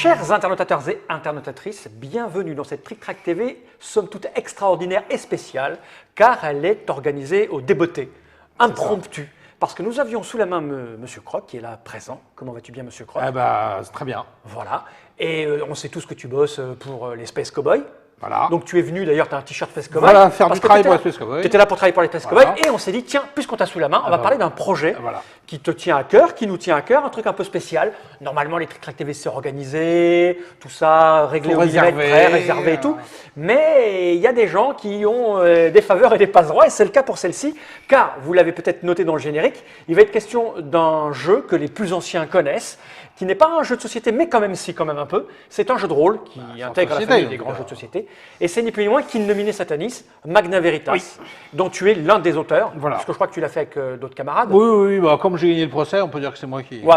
Chers internautateurs et internautatrices, bienvenue dans cette Trick Track TV, somme toute extraordinaire et spéciale, car elle est organisée au débeauté, impromptu. Parce que nous avions sous la main Monsieur Croc, qui est là présent. Comment vas-tu bien, Monsieur Croc? Ah bah, c'est très bien. Voilà. Et on sait tous que tu bosses pour les Space Cowboys. Voilà. Donc tu es venu, d'ailleurs, tu as un t-shirt Space Cowboy. Voilà, faire du travail pour les Space Cowboys. Tu étais là pour travailler pour les Space Cowboys. Et on s'est dit, tiens, puisqu'on t'a sous la main, on va parler d'un projet qui te tient à cœur, qui nous tient à cœur, un truc un peu spécial. Normalement, les Trick Track TV, c'est organisé, tout ça, réglé au millimètre près, réservé et tout. Mais il y a des gens qui ont des faveurs et des passe-droits, et c'est le cas pour celle-ci, car, vous l'avez peut-être noté dans le générique, il va être question d'un jeu que les plus anciens connaissent, qui n'est pas un jeu de société, mais quand même si, quand même un peu. C'est un jeu de rôle qui intègre la famille des grands jeux de société. Et c'est ni plus ni moins qu'Innominé Satanis, Magna Veritas, dont tu es l'un des auteurs. Voilà. Parce que je crois que tu l'as fait avec d'autres camarades. Oui, bah, comme j'ai gagné le procès, on peut dire que c'est moi qui... Ouais,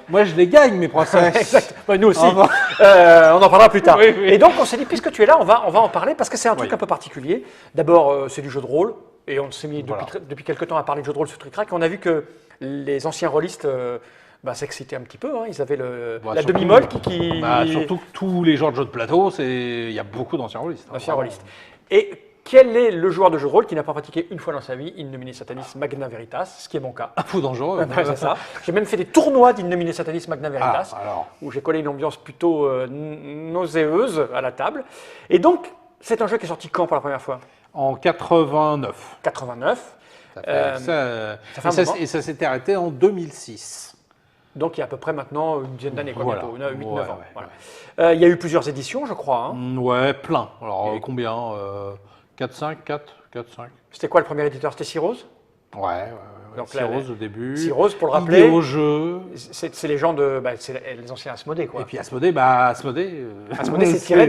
Moi, je les gagne, mes procès. exact. Ouais, nous aussi. On en parlera plus tard. Oui. Et donc, on s'est dit, puisque tu es là, on va en parler, parce que c'est un truc un peu particulier. D'abord, c'est du jeu de rôle. Et on s'est mis depuis quelques temps à parler de jeu de rôle sur Trick Track. On a vu que les anciens rôlistes... s'excitaient un petit peu, hein. Ils avaient la demi-molle qui... surtout que tous les genres de jeux de plateau, il y a beaucoup d'anciens rôlistes. Anciens rôlistes. Et quel est le joueur de jeu de rôle qui n'a pas pratiqué une fois dans sa vie Innominé Satanis Magna Veritas, ce qui est mon cas? Un peu dangereux. C'est ça. J'ai même fait des tournois d'Innominé Satanis Magna Veritas, où j'ai collé une ambiance plutôt nauséeuse à la table. Et donc, c'est un jeu qui est sorti quand pour la première fois? En 89. 89. Et ça s'était arrêté en 2006. Donc il y a à peu près maintenant une dizaine d'années, bientôt, 8-9 ans. Ouais. Il y a eu plusieurs éditions, je crois. Hein. Ouais, plein. Alors combien 4, 5. C'était quoi le premier éditeur? C'était Cyrose? Ouais. Donc Cyrose au début. Cyrose, pour le rappeler. Idéo jeu. C'est les gens de. C'est les anciens Asmodée, quoi. Et puis Asmodée, c'est tiré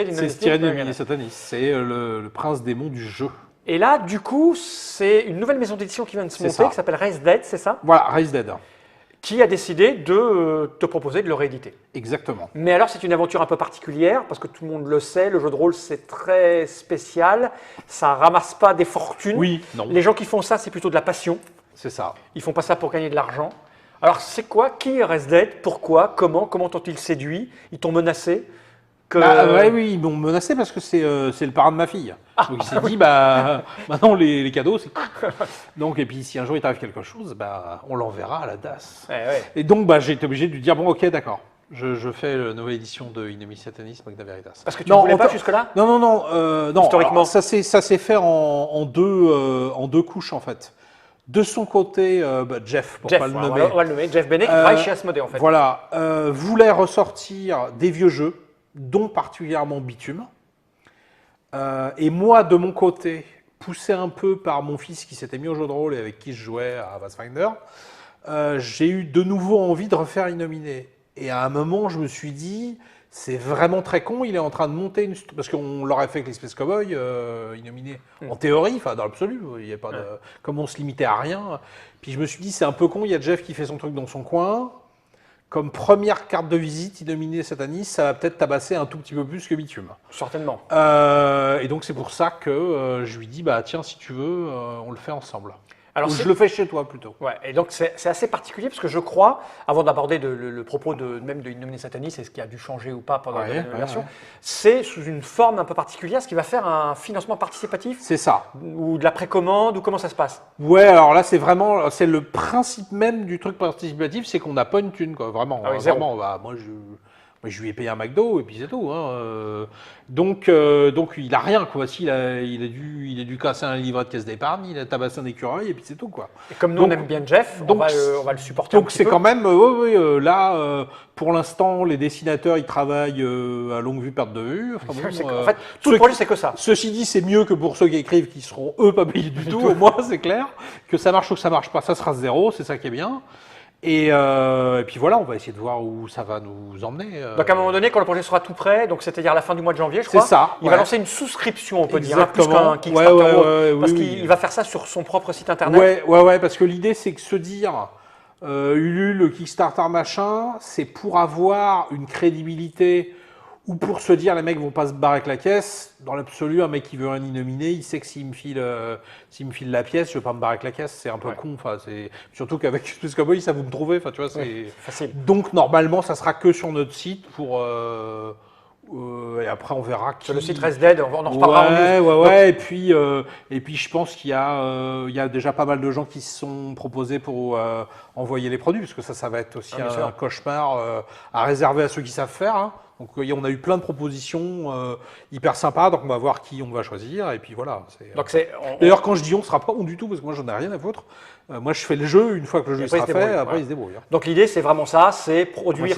d'Innominé Satanis. C'est le prince démon du jeu. Et là, du coup, c'est une nouvelle maison d'édition qui vient de se monter, qui s'appelle Raise Dead, c'est ça? Voilà, Raise Dead. Qui a décidé de te proposer de le rééditer. Exactement. Mais alors, c'est une aventure un peu particulière, parce que tout le monde le sait, le jeu de rôle, c'est très spécial. Ça ramasse pas des fortunes. Oui, non. Les gens qui font ça, c'est plutôt de la passion. C'est ça. Ils font pas ça pour gagner de l'argent. Alors, c'est quoi? Qui est Raise Dead? Pourquoi? Comment t'ont-ils séduit? Ils t'ont menacé? Oui, ils m'ont menacé parce que c'est le parrain de ma fille. Donc il s'est dit, maintenant les cadeaux, c'est... Donc, et puis si un jour il t'arrive quelque chose, on l'enverra à la DAS. Et donc j'ai été obligé de lui dire, bon ok, d'accord, je fais la nouvelle édition de Innominé Satanis Magna Veritas. Parce que tu ne voulais pas jusque-là? Non. Historiquement. Alors, ça s'est fait en deux couches en fait. De son côté, Jeff, pour ne pas le nommer. On va le nommer, Jeff Bennett, qui travaille chez Asmodée en fait. Voilà, voulait ressortir des vieux jeux, dont particulièrement Bitume. Et moi, de mon côté, poussé un peu par mon fils qui s'était mis au jeu de rôle et avec qui je jouais à Pathfinder, j'ai eu de nouveau envie de refaire Innominé. Et à un moment, je me suis dit, c'est vraiment très con, il est en train de monter une... Parce qu'on l'aurait fait avec les Space Cowboys, Innominé, en théorie, enfin dans l'absolu, il y a pas de... Comme on se limitait à rien. Puis je me suis dit, c'est un peu con, il y a Jeff qui fait son truc dans son coin. Comme première carte de visite, Innominé Satanis, ça va peut-être tabasser un tout petit peu plus que Bitume. Certainement. Et donc c'est pour ça que je lui dis, tiens, si tu veux, on le fait ensemble. Alors, je le fais chez toi plutôt. Ouais, et donc c'est assez particulier parce que je crois, avant d'aborder le propos même de Innominé Satanis et ce qui a dû changer ou pas pendant la version, c'est sous une forme un peu particulière, ce qui va faire un financement participatif. C'est ça. Ou de la précommande, ou comment ça se passe? Ouais, alors là c'est le principe même du truc participatif, c'est qu'on n'a pas une thune, quoi, vraiment. Vraiment, moi, je lui ai payé un McDo et puis c'est tout. Hein. Donc il a rien, quoi. Il a dû casser un livret de caisse d'épargne, il a tabassé un écureuil et puis c'est tout, quoi. Et comme nous on aime bien Jeff, on va le supporter. Donc c'est quand même, là, pour l'instant, les dessinateurs ils travaillent à longue vue, perte de vue. Enfin, en fait, tout le projet c'est que ça. Ceci dit, c'est mieux que pour ceux qui écrivent qui seront eux pas payés du tout. Au moins c'est clair que ça marche ou que ça marche pas, ça sera zéro, c'est ça qui est bien. Et puis voilà, on va essayer de voir où ça va nous emmener. Donc à un moment donné, quand le projet sera tout prêt, donc c'est-à-dire la fin du mois de janvier, je crois, il va lancer une souscription, on peut dire, plus qu'un Kickstarter, parce qu'il va faire ça sur son propre site internet. Ouais, parce que l'idée c'est que se dire, Ulule, le Kickstarter machin, c'est pour avoir une crédibilité ou pour se dire les mecs vont pas se barrer avec la caisse. Dans l'absolu, un mec qui veut un innominé, il sait que s'il me file la pièce, je vais pas me barrer avec la caisse, c'est un peu con. Enfin, surtout qu'avec Space Cowboy, ça vous me trouvez. Enfin, tu vois, c'est facile. Donc normalement, ça sera que sur notre site pour. Et après, on verra. Sur le site Rest Dead, on en reparlera. Ouais. Et puis, je pense qu'il y a déjà pas mal de gens qui se sont proposés pour envoyer les produits, parce que ça va être aussi un cauchemar à réserver à ceux qui savent faire. Hein. Donc, on a eu plein de propositions hyper sympas, donc on va voir qui on va choisir, et puis voilà. D'ailleurs, quand je dis on, ne sera pas on du tout, parce que moi, j'en ai rien à foutre. Moi, je fais le jeu, une fois que le jeu sera fait, après, il se débrouille. Hein. Donc, l'idée, c'est vraiment ça, c'est produire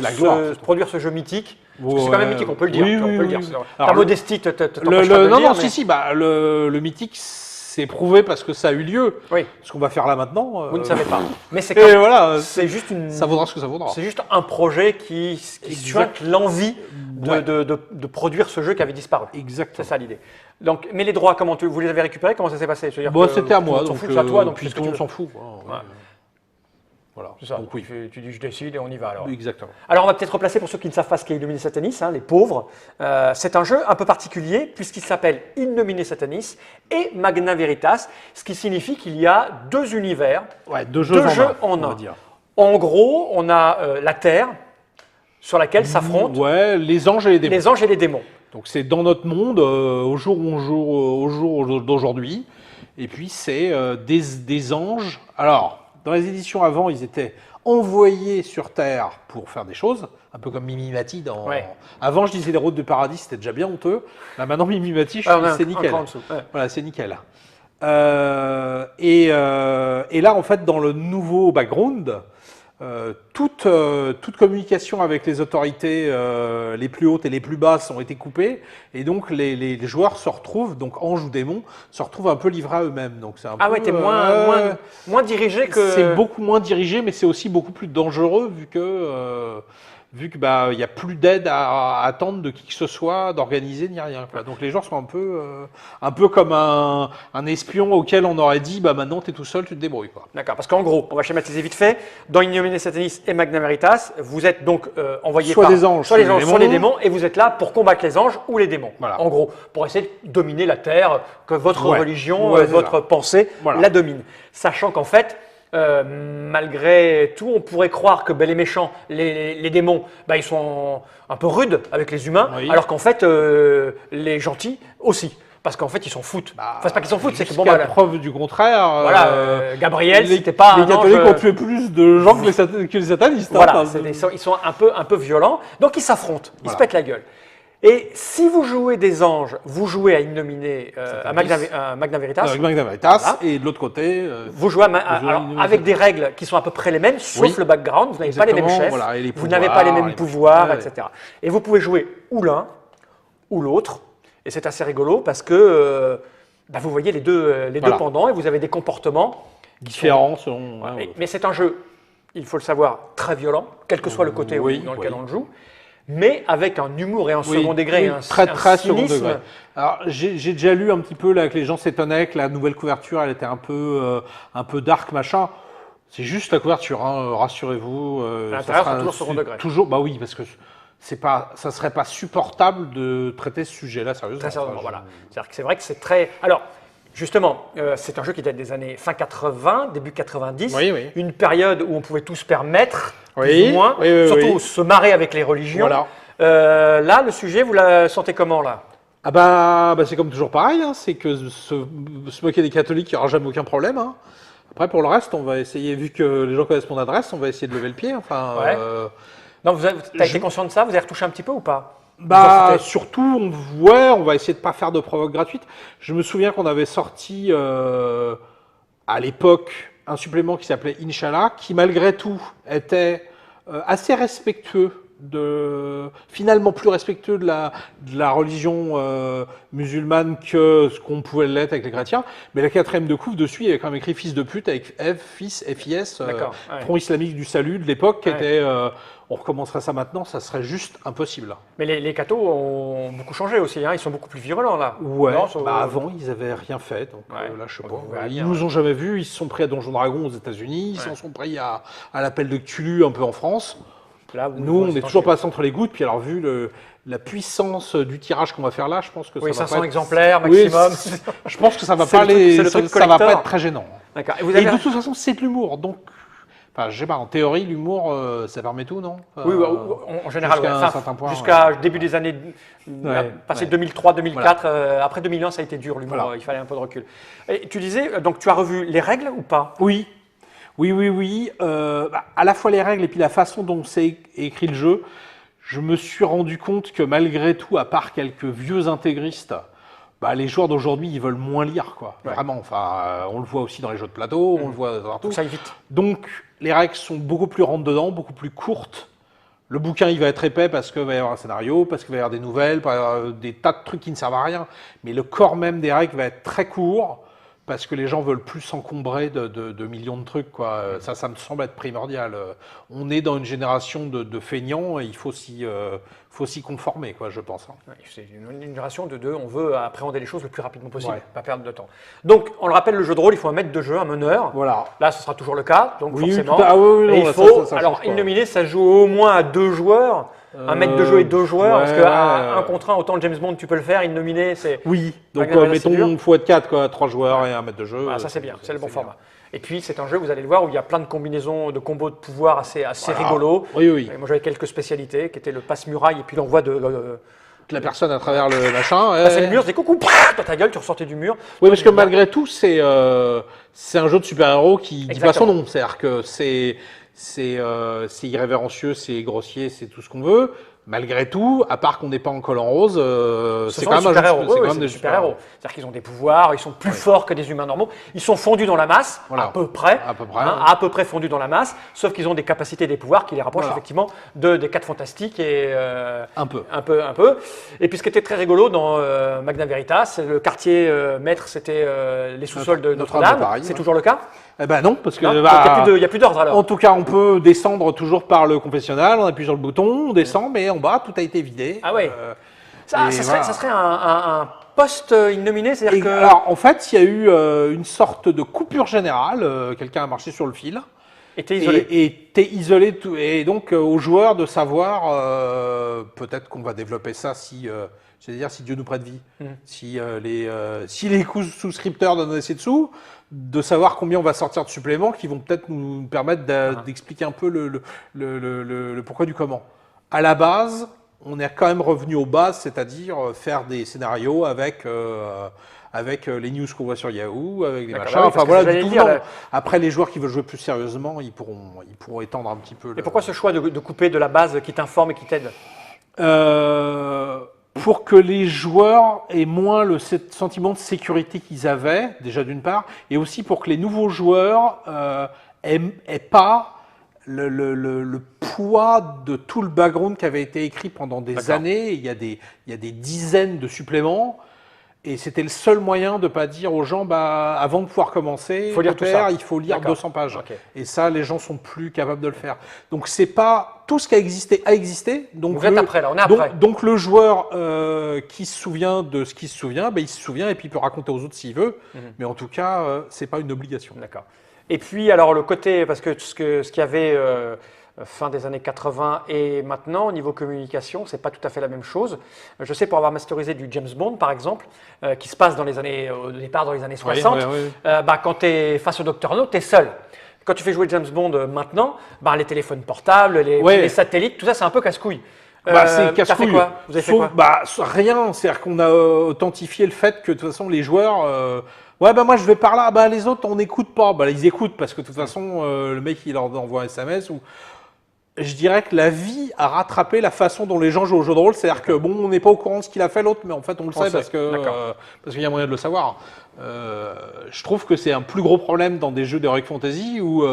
ce jeu mythique. C'est quand même mythique, on peut le dire. Oui, on peut le dire. Alors, ta modestie t'empêche pas de non, le dire. Non, si, le mythique, c'est prouvé parce que ça a eu lieu. Oui. Ce qu'on va faire là maintenant. Vous ne savez pas. Mais c'est voilà, juste ça vaudra ce que ça vaudra. C'est juste un projet qui suinte l'envie de produire ce jeu qui avait disparu. Exactement. C'est ça l'idée. Donc, mais les droits, vous les avez récupérés? Comment ça s'est passé? C'était à moi. Tout le monde s'en fout, c'est à toi. Donc, tout le monde s'en fout. Voilà. C'est ça. Donc, oui. Tu dis je décide et on y va alors. Exactement. Alors on va peut-être replacer pour ceux qui ne savent pas ce qu'est Innominé Satanis, les pauvres. C'est un jeu un peu particulier puisqu'il s'appelle Innominé Satanis et Magna Veritas, ce qui signifie qu'il y a deux univers, deux jeux en un. En gros, on a la Terre sur laquelle s'affrontent les anges et les démons. Les anges et les démons. Donc c'est dans notre monde au jour d'aujourd'hui. Et puis c'est des anges. Alors dans les éditions avant, ils étaient envoyés sur Terre pour faire des choses, un peu comme Mimimati dans. Avant, je disais les routes de paradis, c'était déjà bien honteux. Là, maintenant, Mimimati, c'est nickel. Voilà, c'est nickel. Et là, en fait, dans le nouveau background, toute communication avec les autorités les plus hautes et les plus basses ont été coupées, et donc les joueurs se retrouvent, donc anges ou démons, se retrouvent un peu livrés à eux-mêmes. Donc c'est un peu, t'es moins dirigé que. C'est beaucoup moins dirigé, mais c'est aussi beaucoup plus dangereux vu que il y a plus d'aide à attendre de qui que ce soit, d'organiser ni rien. Quoi. Donc les gens sont un peu comme un espion auquel on aurait dit maintenant t'es tout seul, tu te débrouilles. D'accord, parce qu'en gros, on va schématiser vite fait. Dans Innominé Satanis et Magna Veritas, vous êtes donc envoyé soit les anges, soit les démons, et vous êtes là pour combattre les anges ou les démons. Voilà. En gros, pour essayer de dominer la Terre, que votre religion, votre pensée la domine. Sachant qu'en fait, malgré tout, on pourrait croire que les méchants, les démons, ils sont un peu rudes avec les humains, alors qu'en fait, les gentils aussi. Parce qu'en fait, ils s'en foutent. C'est pas qu'ils s'en foutent, c'est que preuve du contraire. Gabriel, c'était pas les catholiques ont tué plus de gens que les satanistes. Voilà, ils sont un peu violents, donc ils s'affrontent, ils se pètent la gueule. Et si vous jouez des anges, vous jouez à Innominé, à Magna Veritas. Avec Magna Veritas, et de l'autre côté. Vous jouez avec des règles qui sont à peu près les mêmes, sauf le background. Vous n'avez pas les mêmes chefs, vous n'avez pas les mêmes pouvoirs, etc. Et vous pouvez jouer ou l'un ou l'autre. Et c'est assez rigolo parce que vous voyez les deux pendants et vous avez des comportements différents. Mais c'est un jeu, il faut le savoir, très violent, quel que soit le côté dans lequel on le joue. Mais avec un humour et un second degré, un très cynisme. Second degré. Alors j'ai déjà lu un petit peu là que les gens s'étonnaient que la nouvelle couverture elle était un peu dark machin. C'est juste la couverture, rassurez-vous. À l'intérieur, c'est toujours second degré. Toujours, oui, parce que ça serait pas supportable de traiter ce sujet-là sérieusement. Très sérieusement, voilà. C'est vrai que c'est très. Alors. Justement, c'est un jeu qui date des années fin 80, début 90, une période où on pouvait tout se permettre, plus ou moins, surtout se marrer avec les religions. Voilà. Là, le sujet, vous la sentez comment là? C'est comme toujours pareil, c'est que se moquer des catholiques, il n'y aura jamais aucun problème. Après, pour le reste, on va essayer, vu que les gens connaissent mon adresse, on va essayer de lever le pied. Non, tu as été conscient de ça? Vous avez retouché un petit peu ou pas? Surtout, on va essayer de pas faire de provoque gratuite. Je me souviens qu'on avait sorti à l'époque un supplément qui s'appelait Inch'Allah, qui malgré tout était assez respectueux finalement plus respectueux de la religion musulmane que ce qu'on pouvait l'être avec les chrétiens. Mais la quatrième de couve dessus, il y avait quand même écrit fils de pute avec FIS, Front islamique du salut de l'époque, qui était on recommencerait ça maintenant, ça serait juste impossible. Mais les cathos ont beaucoup changé aussi, ils sont beaucoup plus virulents là. Avant ils avaient rien fait, donc là je sais pas. Ils nous ont jamais vus, ils se sont pris à Donjon Dragon aux États-Unis, ils s'en sont pris à l'appel de Cthulhu un peu en France. Là, nous, on n'est toujours passé entre les gouttes. Puis alors, vu la puissance du tirage qu'on va faire là, je pense que ça va 500 pas être... exemplaires maximum. Oui, je pense que ça va pas aller, ça va pas être très gênant. D'accord. Et de toute façon, c'est de l'humour, donc. Enfin, je sais pas, en théorie, l'humour, ça permet tout, non? Oui, en général, jusqu'à début des années, passé 2003, 2004, voilà. Après 2001, ça a été dur, l'humour, il fallait un peu de recul. Et tu disais, donc tu as revu les règles ou pas? Oui. À la fois les règles et puis la façon dont c'est écrit le jeu, je me suis rendu compte que malgré tout, à part quelques vieux intégristes, les joueurs d'aujourd'hui, ils veulent moins lire, quoi. Ouais. Vraiment, on le voit aussi dans les jeux de plateau, on le voit partout. Ça évite. Donc, les règles sont beaucoup plus rentre-dedans, beaucoup plus courtes. Le bouquin, il va être épais parce qu'il va y avoir un scénario, parce qu'il va y avoir des nouvelles, des tas de trucs qui ne servent à rien. Mais le corps même des règles va être très court parce que les gens veulent plus s'encombrer de millions de trucs, quoi. Ça me semble être primordial. On est dans une génération de feignants et il faut s'y conformer, quoi, je pense. Ouais, c'est une génération de deux, on veut appréhender les choses le plus rapidement possible, pas perdre de temps. Donc, on le rappelle, le jeu de rôle, il faut un maître de jeu, un meneur. Voilà. Là, ce sera toujours le cas, donc oui, forcément. Et il faut, alors, Innominé, ça joue au moins à 2 joueurs. Un maître de jeu et 2 joueurs, parce qu'à 1 contre 1, autant James Bond, tu peux le faire, Innominé, c'est... Oui, donc mettons, il faut être 4, quoi, 3 joueurs et un maître de jeu. Ça c'est bien, c'est le bon format. Et puis c'est un jeu, vous allez le voir, où il y a plein de combinaisons, de combos de pouvoir assez rigolos. Oui. Et moi j'avais quelques spécialités, qui étaient le passe-muraille et puis l'envoi de la personne à travers le machin. C'est le mur, c'est coucou, dans ta gueule, tu ressortais du mur. Oui, parce que malgré tout, c'est un jeu de super-héros qui dit pas son nom. C'est-à-dire que c'est irrévérencieux, c'est grossier, c'est tout ce qu'on veut. Malgré tout, à part qu'on n'est pas en collant rose, c'est quand même des super-héros. C'est-à-dire qu'ils ont des pouvoirs, ils sont plus forts que des humains normaux. Ils sont fondus dans la masse, à peu près fondus dans la masse, sauf qu'ils ont des capacités et des pouvoirs qui les rapprochent effectivement des 4 Fantastiques et un peu. Et puis ce qui était très rigolo dans Magna Veritas, le quartier maître, c'était les sous-sols de Notre-Dame. C'est toujours le cas? Eh ben non, parce que il n'y a plus d'ordre alors. En tout cas, on peut descendre toujours par le confessionnal, on appuie sur le bouton, on descend, mais en bas, tout a été vidé. Ah oui. Ça serait un poste innominé, c'est-à-dire que... Alors, en fait, il y a eu une sorte de coupure générale, quelqu'un a marché sur le fil. Et t'es isolé. Et t'es isolé, et donc aux joueurs de savoir, peut-être qu'on va développer ça si Dieu nous prête vie, si les souscripteurs donnent assez de sous, de savoir combien on va sortir de suppléments qui vont peut-être nous permettre d'expliquer un peu le pourquoi du comment. À la base, on est quand même revenu aux bases, c'est-à-dire faire des scénarios avec les news qu'on voit sur Yahoo, avec des machins. Enfin voilà, du tout. Après, les joueurs qui veulent jouer plus sérieusement, ils pourront étendre un petit peu. Et pourquoi ce choix de couper de la base qui t'informe et qui t'aide? Pour que les joueurs aient moins le sentiment de sécurité qu'ils avaient, déjà d'une part, et aussi pour que les nouveaux joueurs aient pas le poids de tout le background qui avait été écrit pendant des années. Il y a des dizaines de suppléments. Et c'était le seul moyen de ne pas dire aux gens, avant de pouvoir commencer, il faut lire 200 pages. Okay. Et ça, les gens sont plus capables de le faire. Donc, c'est pas tout ce qui a existé. Donc, vous êtes après, là, on est après. Donc, le joueur qui se souvient de ce qu'il se souvient, il se souvient et puis il peut raconter aux autres s'il veut. Mais en tout cas, c'est pas une obligation. D'accord. Et puis, alors, le côté, parce que ce qu'il y avait fin des années 80 et maintenant, au niveau communication, c'est pas tout à fait la même chose. Je sais, pour avoir masterisé du James Bond, par exemple, qui se passe au départ dans les années 60, quand tu es face au Dr No, tu es seul. Quand tu fais jouer James Bond maintenant, les téléphones portables, les satellites, tout ça, c'est un peu casse-couille. C'est casse-couille. Vous avez fait quoi? Rien. C'est-à-dire qu'on a authentifié le fait que de toute façon, les joueurs... moi je vais par là, les autres on n'écoute pas. Ils écoutent parce que de toute façon, le mec il leur envoie un SMS ou... Je dirais que la vie a rattrapé la façon dont les gens jouent au jeu de rôle. C'est-à-dire que on n'est pas au courant de ce qu'il a fait l'autre, mais en fait on le sait parce qu'il y a moyen de le savoir. Je trouve que c'est un plus gros problème dans des jeux d'Heroic Fantasy où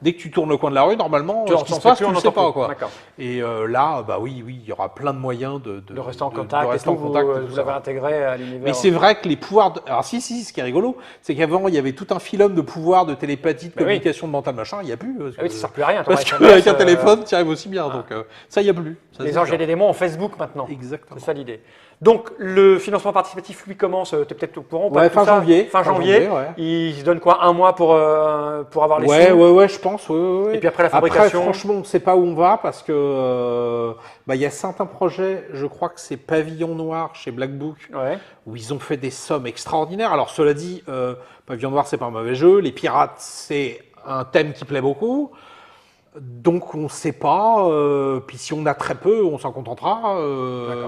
dès que tu tournes le coin de la rue, normalement, ce qui se passe, tu ne le sais pas. Et là, oui, il y aura plein de moyens de rester en contact. Vous avez intégré à l'univers. Mais c'est vrai que les pouvoirs... Alors si, ce qui est rigolo, c'est qu'avant, il y avait tout un filum de pouvoirs, de télépathie, de communication, de mental, machin. Il n'y a plus. Ça ne sert plus à rien. Parce qu'avec un téléphone, tu arrives aussi bien. Donc ça, il n'y a plus. Les anges et les démons ont Facebook maintenant. Exactement. C'est ça l'idée. Donc, le financement participatif, lui, commence, tu es peut-être au courant, Ouais, fin janvier. Fin janvier. Ouais. Il se donne quoi, un mois pour avoir les sous? Ouais, je pense. Ouais. Et puis après, la fabrication. Après, franchement, on ne sait pas où on va parce que il y a certains projets, je crois que c'est Pavillon Noir chez Black Book, où ils ont fait des sommes extraordinaires. Alors, cela dit, Pavillon Noir, c'est pas un mauvais jeu. Les pirates, c'est un thème qui plaît beaucoup. Donc on ne sait pas, puis si on a très peu, on s'en contentera.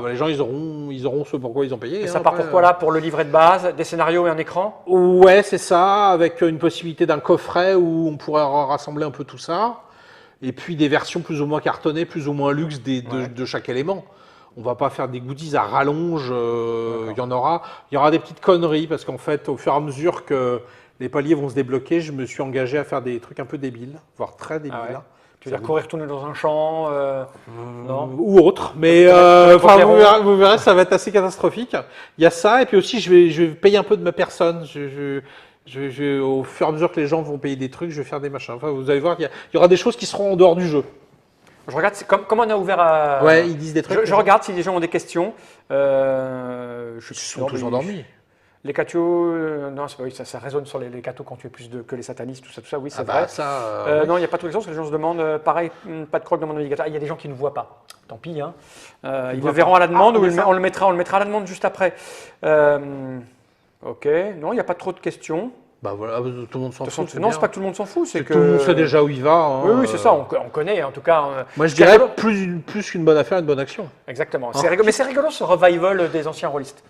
Les gens, ils auront ce pourquoi ils ont payé. Et ça part pourquoi là? Pour le livret de base, des scénarios et un écran? Ouais, c'est ça, avec une possibilité d'un coffret où on pourrait rassembler un peu tout ça. Et puis des versions plus ou moins cartonnées, plus ou moins luxe de chaque élément. On va pas faire des goodies à rallonge, il y aura des petites conneries, parce qu'en fait, au fur et à mesure que les paliers vont se débloquer, je me suis engagé à faire des trucs un peu débiles, voire très débiles. Ah ouais. Tu veux dire courir tourner dans un champ non ou autre, mais vous verrez, ça va être assez catastrophique. Il y a ça, et puis aussi, je vais payer un peu de ma personne. Au fur et à mesure que les gens vont payer des trucs, je vais faire des machins. Enfin, vous allez voir qu'il y aura des choses qui seront en dehors du jeu. Je regarde, comme on a ouvert à... Ouais, ils disent des trucs. Je regarde si les gens ont des questions. Ils sont tous endormis. Les cathos, non, c'est pas, oui, ça résonne sur les cathos quand tu es plus que les satanistes, tout ça, oui, c'est vrai. Oui. Non, il n'y a pas tous les gens, parce que les gens se demandent, pareil, pas de croc dans mon navigateur. Il y a des gens qui ne voient pas. Tant pis, hein. Ils le verront à la demande ou on le mettra à la demande juste après. Ok, non, il n'y a pas trop de questions. Bah voilà, tout le monde s'en fout. Non, c'est pas que tout le monde s'en fout, c'est que... Tout le monde sait déjà où il va. Hein, oui, c'est ça, on connaît en tout cas. Moi je dirais plus qu'une bonne affaire, une bonne action. Exactement. Mais c'est rigolo ce revival des anciens rôlistes.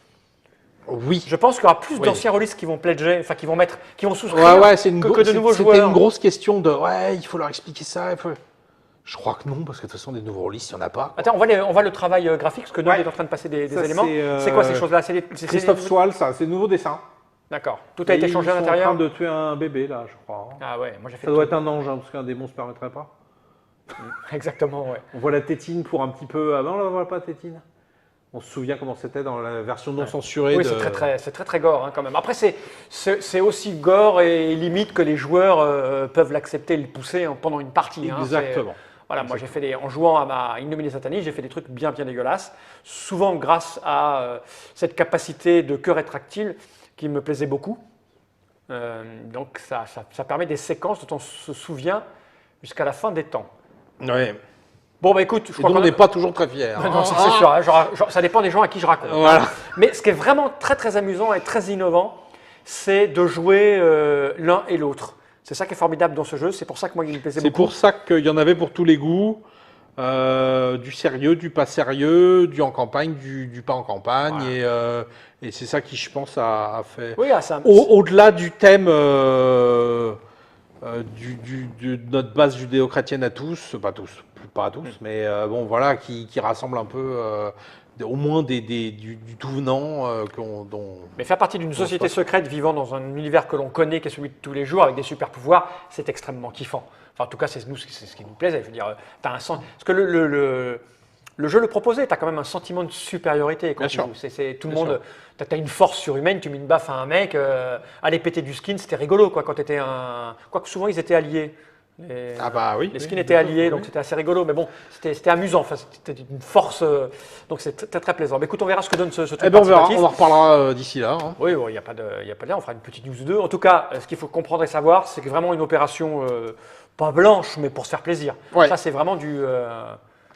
Oui. Je pense qu'il y aura plus d'anciens rôlistes qui vont pledger, enfin qui vont souscrire que de nouveaux joueurs. C'était une grosse question de il faut leur expliquer ça. Je crois que non, parce que de toute façon, des nouveaux rôlistes, il n'y en a pas. Attends, on voit le travail graphique, parce que nous, on est en train de passer des éléments. C'est quoi ces choses-là? Christophe Swal, ça, c'est le nouveau dessin. D'accord. Tout a été changé à l'intérieur. Ils sont en train de tuer un bébé, là, je crois. Ah ouais, moi j'ai fait. Ça doit être un ange, parce qu'un démon ne se permettrait pas. Exactement, ouais. On voit la tétine pour un petit peu. Ah non, on ne la voit pas, tétine. On se souvient comment c'était dans la version non censurée. Oui, c'est très gore hein, quand même. Après, c'est aussi gore et limite que les joueurs peuvent l'accepter et le pousser pendant une partie. Exactement. Voilà, moi j'ai fait en jouant à ma Ignominie Satanis, j'ai fait des trucs bien dégueulasses, souvent grâce à cette capacité de queue rétractile qui me plaisait beaucoup. Donc ça permet des séquences dont on se souvient jusqu'à la fin des temps. Oui. Bon, bah écoute, je crois qu'on n'est pas toujours très fiers. Non, c'est sûr, hein, ça dépend des gens à qui je raconte. Voilà. Mais ce qui est vraiment très amusant et très innovant, c'est de jouer l'un et l'autre. C'est ça qui est formidable dans ce jeu, c'est pour ça que moi il me plaisait beaucoup. C'est pour ça qu'il y en avait pour tous les goûts, du sérieux, du pas sérieux, du en campagne, du pas en campagne, voilà. Et c'est ça qui, je pense, a fait... Oui, au-delà du thème... de notre base judéo-chrétienne à tous, pas à tous, mais bon voilà, qui rassemble un peu au moins du tout venant. Mais faire partie d'une société secrète vivant dans un univers que l'on connaît, qui est celui de tous les jours, avec des super pouvoirs, c'est extrêmement kiffant. Enfin, en tout cas, c'est ce qui nous plaisait. Je veux dire, t'as un sens. Parce que le jeu le proposait, tu as quand même un sentiment de supériorité quand tu joues. Tout le monde, tu as une force surhumaine, tu mets une baffe à un mec, aller péter du skin, c'était rigolo quoi, quand tu étais un. Quoique souvent ils étaient alliés. Les skins étaient alliés, donc c'était assez rigolo, mais bon, c'était amusant, enfin, c'était une force, donc c'est très plaisant. Mais écoute, on verra ce que donne ce truc participatif. On en reparlera d'ici là. Hein. Oui, il n'y a pas de lien, on fera une petite news 2. En tout cas, ce qu'il faut comprendre et savoir, c'est que vraiment une opération, pas blanche, mais pour se faire plaisir. Ouais. Ça, c'est vraiment du...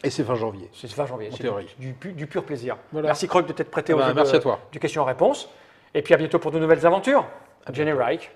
Et c'est fin janvier. C'est fin janvier, c'est du pur plaisir. Voilà. Merci Croc de t'être prêté au jeu merci à toi. du question-réponse. Et puis à bientôt pour de nouvelles aventures. Jenny Reich.